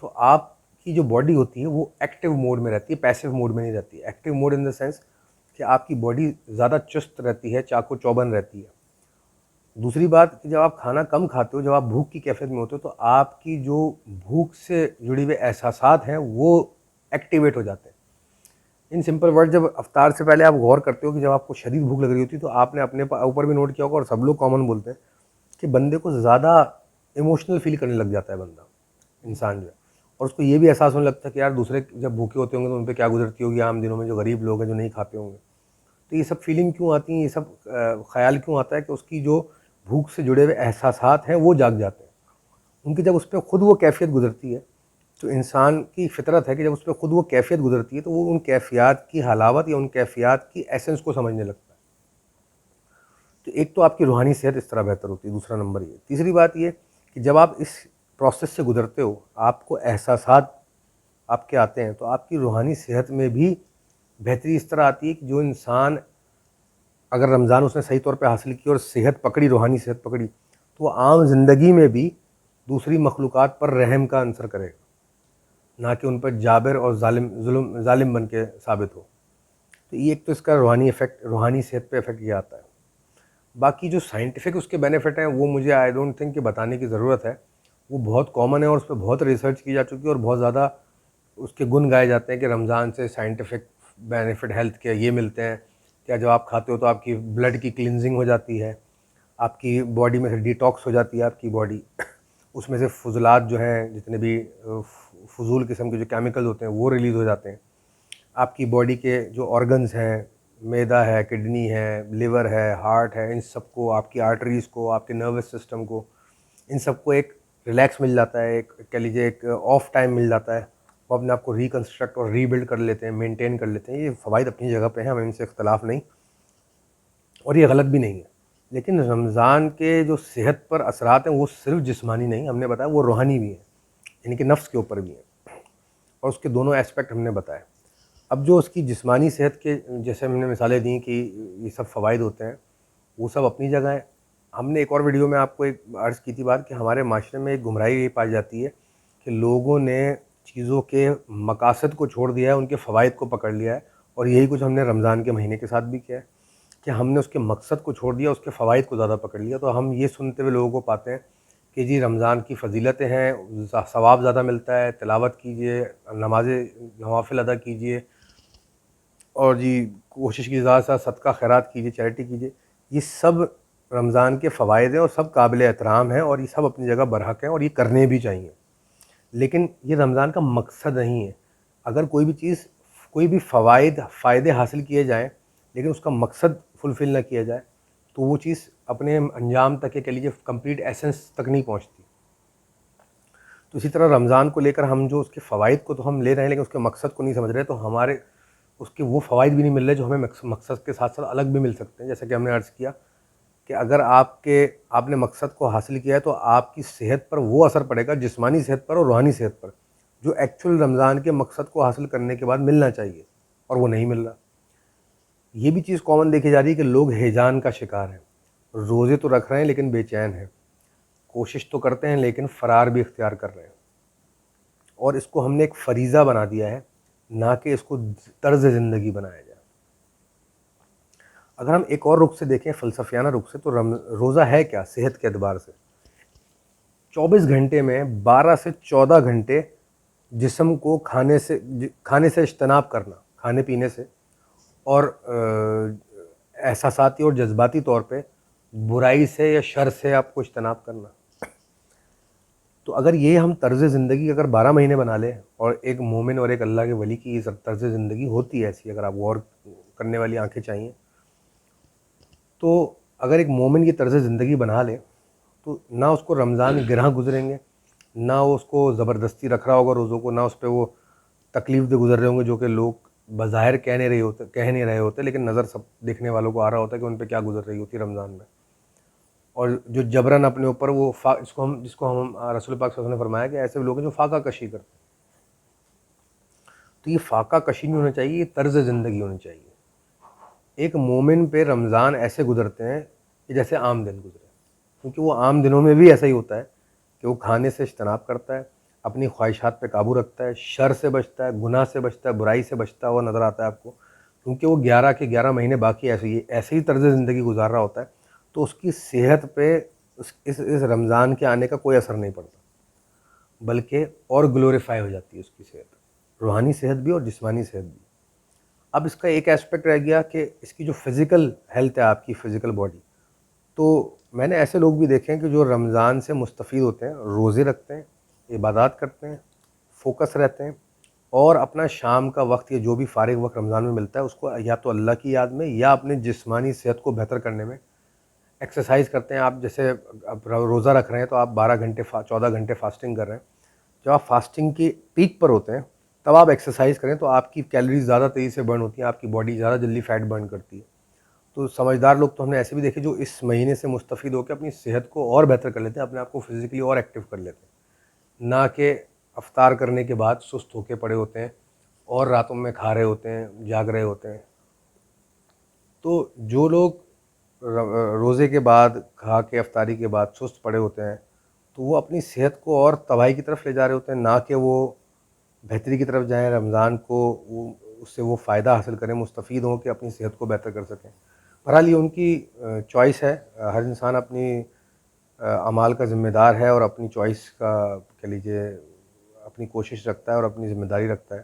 تو آپ کی جو باڈی ہوتی ہے وہ ایکٹیو موڈ میں رہتی ہے, پیسیو موڈ میں نہیں رہتی. Active mood in the sense کہ آپ کی باڈی زیادہ چست رہتی ہے, چاق و چوبند رہتی ہے. دوسری بات کہ جب آپ کھانا کم کھاتے ہو, جب آپ بھوک کی کیفیت میں ہوتے ہو, تو آپ کی جو بھوک سے جڑے ہوئے احساسات ہیں وہ ایکٹیویٹ ہو جاتے ہیں. ان سمپل ورڈ, جب افطار سے پہلے آپ غور کرتے ہو کہ جب آپ کو شدید بھوک لگ رہی ہوتی ہے, تو آپ نے اپنے اوپر بھی نوٹ کیا ہوگا, اور سب لوگ کامن بولتے ہیں کہ بندے کو زیادہ ایموشنل فیل کرنے لگ جاتا ہے بندہ, انسان جو ہے. اور اس کو یہ بھی احساس ہونے لگتا ہے کہ یار دوسرے جب بھوکے ہوتے ہوں گے تو ان پہ کیا گزرتی ہوگی عام دنوں میں, جو غریب لوگ ہیں جو نہیں کھاتے ہوں گے. تو یہ سب فیلنگ کیوں آتی ہیں, یہ سب خیال کیوں آتا ہے کہ اس کی جو بھوک سے جڑے ہوئے احساسات ہیں وہ جاگ جاتے ہیں. ان کی جب اس پہ خود وہ کیفیت گزرتی ہے, تو انسان کی فطرت ہے کہ جب اس پہ خود وہ کیفیت گزرتی ہے تو وہ ان کیفیات کی حلاوت یا ان کیفیات کی ایسنس کو سمجھنے لگتا ہے. تو ایک تو آپ کی روحانی صحت اس طرح بہتر ہوتی ہے. دوسرا نمبر یہ. تیسری بات یہ کہ جب آپ اس پروسیس سے گزرتے ہو, آپ کو احساسات آپ کے آتے ہیں, تو آپ کی روحانی صحت میں بھی بہتری اس طرح آتی ہے کہ جو انسان اگر رمضان اس نے صحیح طور پہ حاصل کی اور صحت پکڑی, روحانی صحت پکڑی, تو وہ عام زندگی میں بھی دوسری مخلوقات پر رحم کا عنصر کرے گا, نہ کہ ان پر جابر اور ظالم بن کے ثابت ہو. تو یہ ایک تو اس کا روحانی ایفیکٹ, روحانی صحت پہ ایفیکٹ یہ آتا ہے. باقی جو سائنٹیفک اس کے بینیفٹ ہیں وہ مجھے آئی ڈونٹ تھنک کہ بتانے کی ضرورت ہے. وہ بہت کامن ہے اور اس پہ بہت ریسرچ کی جا چکی ہے, اور بہت زیادہ اس کے گن گائے جاتے ہیں کہ رمضان سے سائنٹیفک بینیفٹ ہیلتھ کے یہ ملتے ہیں. کیا جب آپ کھاتے ہو تو آپ کی بلڈ کی کلینزنگ ہو جاتی ہے, آپ کی باڈی میں سے ڈیٹاکس ہو جاتی ہے آپ کی باڈی, اس میں سے فضلات جو ہیں جتنے بھی فضول قسم کے جو کیمیکل ہوتے ہیں وہ ریلیز ہو جاتے ہیں. آپ کی باڈی کے جو آرگنز ہیں, معدہ ہے, کڈنی ہے, لیور ہے, ہارٹ ہے, ان سب کو, آپ کی آرٹریز کو, آپ کے نروس سسٹم کو, ان سب کو ایک ریلیکس مل جاتا ہے, ایک کہہ لیجیے ایک آف ٹائم مل جاتا ہے. وہ اپنے آپ کو ریکنسٹرکٹ اور ری بلڈ کر لیتے ہیں, مینٹین کر لیتے ہیں. یہ فوائد اپنی جگہ پہ ہیں, ہمیں ان سے اختلاف نہیں, اور یہ غلط بھی نہیں ہے. لیکن رمضان کے جو صحت پر اثرات ہیں وہ صرف جسمانی نہیں, ہم نے بتایا وہ روحانی بھی ہیں, یعنی کہ نفس کے اوپر بھی ہیں, اور اس کے دونوں ایسپیکٹ ہم نے بتائے. اب جو اس کی جسمانی صحت کے جیسے ہم نے مثالیں دیں کہ یہ سب فوائد ہوتے ہیں, وہ سب اپنی جگہ ہیں. ہم نے ایک اور ویڈیو میں آپ کو ایک عرض کی تھی بات کہ ہمارے معاشرے میں ایک گمراہی یہ پائی جاتی ہے کہ لوگوں نے چیزوں کے مقاصد کو چھوڑ دیا ہے, ان کے فوائد کو پکڑ لیا ہے, اور یہی کچھ ہم نے رمضان کے مہینے کے ساتھ بھی کیا ہے کہ ہم نے اس کے مقصد کو چھوڑ دیا, اس کے فوائد کو زیادہ پکڑ لیا. تو ہم یہ سنتے ہوئے لوگوں کو پاتے ہیں کہ جی رمضان کی فضیلتیں ہیں, ثواب زیادہ ملتا ہے, تلاوت کیجئے, نوافل ادا کیجئے, اور جی کوشش کی زیادہ سے صدقہ خیرات کیجئے, چیریٹی کیجئے. یہ سب رمضان کے فوائد ہیں اور سب قابل احترام ہیں, اور یہ سب اپنی جگہ برحق ہیں اور یہ کرنے بھی چاہیے. لیکن یہ رمضان کا مقصد نہیں ہے. اگر کوئی بھی چیز, کوئی بھی فائدے حاصل کیے جائیں لیکن اس کا مقصد فلفل نہ کیا جائے, تو وہ چیز اپنے انجام تک کہہ لیجیے کمپلیٹ ایسنس تک نہیں پہنچتی. تو اسی طرح رمضان کو لے کر ہم جو اس کے فوائد کو تو ہم لے رہے ہیں لیکن اس کے مقصد کو نہیں سمجھ رہے, تو ہمارے اس کے وہ فوائد بھی نہیں مل رہے جو ہمیں مقصد کے ساتھ ساتھ الگ بھی مل سکتے ہیں. جیسا کہ ہم نے عرض کیا کہ اگر آپ نے مقصد کو حاصل کیا ہے تو آپ کی صحت پر وہ اثر پڑے گا, جسمانی صحت پر اور روحانی صحت پر, جو ایکچوئل رمضان کے مقصد کو حاصل کرنے کے بعد ملنا چاہیے, اور وہ نہیں مل رہا. یہ بھی چیز کامن دیکھی جا رہی ہے کہ لوگ ہیجان کا شکار ہیں, روزے تو رکھ رہے ہیں لیکن بے چین ہیں, کوشش تو کرتے ہیں لیکن فرار بھی اختیار کر رہے ہیں. اور اس کو ہم نے ایک فریضہ بنا دیا ہے, نہ کہ اس کو طرز زندگی بنایا جائے. اگر ہم ایک اور رخ سے دیکھیں, فلسفیانہ رخ سے, تو روزہ ہے کیا صحت کے اعتبار سے؟ 24 گھنٹے میں 12 سے 14 گھنٹے جسم کو کھانے سے اجتناب کرنا, کھانے پینے سے, اور احساساتی اور جذباتی طور پہ برائی سے یا شر سے آپ کو اجتناب کرنا. تو اگر یہ ہم طرز زندگی اگر 12 مہینے بنا لیں, اور ایک مومن اور ایک اللہ کے ولی کی یہ طرز زندگی ہوتی ہے ایسی, اگر آپ غور کرنے والی آنکھیں چاہیے, تو اگر ایک مومن کی طرز زندگی بنا لے تو نہ اس کو رمضان گرہ گزریں گے, نہ وہ اس کو زبردستی رکھ رہا ہوگا روزوں کو, نہ اس پہ وہ تکلیف دے گزر رہے ہوں گے جو کہ لوگ بظاہر کہہ نہیں رہے ہوتے لیکن نظر سب دیکھنے والوں کو آ رہا ہوتا ہے کہ ان پہ کیا گزر رہی ہوتی ہے رمضان میں. اور جو جبراً اپنے اوپر وہ جس کو ہم رسول پاک صلی اللہ علیہ وسلم نے فرمایا کہ ایسے لوگ ہیں جو فاقہ کشی کرتے ہیں. تو یہ فاقہ کشی نہیں ہونا چاہیے, یہ طرز زندگی ہونی چاہیے. ایک مومن پہ رمضان ایسے گزرتے ہیں کہ جیسے عام دن گزرے, کیونکہ وہ عام دنوں میں بھی ایسا ہی ہوتا ہے کہ وہ کھانے سے اجتناب کرتا ہے, اپنی خواہشات پہ قابو رکھتا ہے، شر سے بچتا ہے، گناہ سے بچتا ہے، برائی سے بچتا ہوا نظر آتا ہے آپ کو، کیونکہ وہ 11 کے 11 مہینے باقی ایسے ہی طرز زندگی گزار رہا ہوتا ہے، تو اس کی صحت پہ اس رمضان کے آنے کا کوئی اثر نہیں پڑتا، بلکہ اور گلوریفائی ہو جاتی ہے اس کی صحت، روحانی صحت بھی اور جسمانی صحت بھی۔ اب اس کا ایک ایسپیکٹ رہ گیا کہ اس کی جو فزیکل ہیلتھ ہے، آپ کی فزیکل باڈی، تو میں نے ایسے لوگ بھی دیکھے ہیں کہ جو رمضان سے مستفید ہوتے ہیں، روزے رکھتے ہیں، عبادات کرتے ہیں، فوکس رہتے ہیں، اور اپنا شام کا وقت یا جو بھی فارغ وقت رمضان میں ملتا ہے اس کو یا تو اللہ کی یاد میں یا اپنے جسمانی صحت کو بہتر کرنے میں ایکسرسائز کرتے ہیں۔ آپ جیسے اب روزہ رکھ رہے ہیں تو آپ 14 گھنٹے فاسٹنگ کر رہے ہیں، جب آپ فاسٹنگ کی پیک پر ہوتے ہیں تب آپ ایکسرسائز کریں تو آپ کی کیلریز زیادہ تیزی سے برن ہوتی ہیں، آپ کی باڈی زیادہ جلدی فیٹ برن کرتی ہے۔ تو سمجھدار لوگ تو ہم نے ایسے بھی دیکھے جو اس مہینے سے مستفید ہو کے اپنی صحت کو اور بہتر کر لیتے ہیں، اپنے آپ کو فزیکلی اور ایکٹیو کر لیتے ہیں، نہ کہ افطار کرنے کے بعد سست ہو کے پڑے ہوتے ہیں اور راتوں میں کھا رہے ہوتے ہیں، جاگ رہے ہوتے ہیں۔ تو جو لوگ روزے کے بعد کھا کے افطاری کے بعد سست پڑے ہوتے ہیں تو وہ اپنی صحت کو اور تباہی کی طرف لے جا رہے ہوتے ہیں، نہ کہ وہ بہتری کی طرف جائیں، رمضان کو اس سے وہ فائدہ حاصل کریں، مستفید ہوں کہ اپنی صحت کو بہتر کر سکیں۔ بہرحال یہ ان کی چوائس ہے، ہر انسان اپنی اعمال کا ذمہ دار ہے اور اپنی چوائس کا کہہ لیجیے اپنی کوشش رکھتا ہے اور اپنی ذمہ داری رکھتا ہے،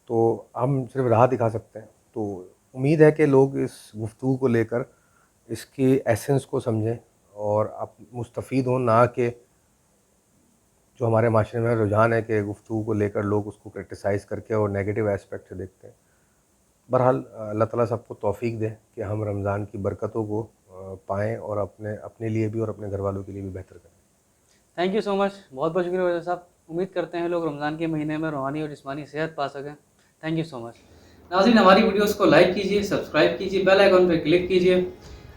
تو ہم صرف راہ دکھا سکتے ہیں۔ تو امید ہے کہ لوگ اس گفتگو کو لے کر اس کی ایسنس کو سمجھیں اور مستفید ہوں، نہ کہ جو ہمارے معاشرے میں رجحان ہے کہ گفتگو کو لے کر لوگ اس کو کرٹیسائز کر کے اور نیگیٹو ایسپیکٹ سے دیکھتے ہیں۔ بہرحال اللہ تعالیٰ سب کو توفیق دے کہ ہم رمضان کی برکتوں کو پائیں اور اپنے لیے بھی اور اپنے گھر والوں کے لیے بھی بہتر کریں۔ تھینک یو سو مچ، بہت بہت شکریہ وجہ صاحب۔ امید کرتے ہیں لوگ رمضان کے مہینے میں روحانی اور جسمانی صحت پا سکیں۔ تھینک یو سو مچ۔ ناظرین، ہماری ویڈیوز کو لائک کیجیے، سبسکرائب کیجیے، بیل آئیکن پہ کلک کیجیے۔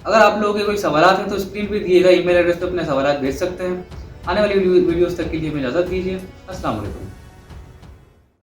اگر آپ لوگوں کے کوئی سوالات ہیں تو اسکرین پہ دیے گا ای میل ایڈریس پہ اپنے سوالات بھیج سکتے ہیں۔ آنے والی ویڈیوز تک کے لیے ہمیں اجازت دیجیے۔ السلام علیکم۔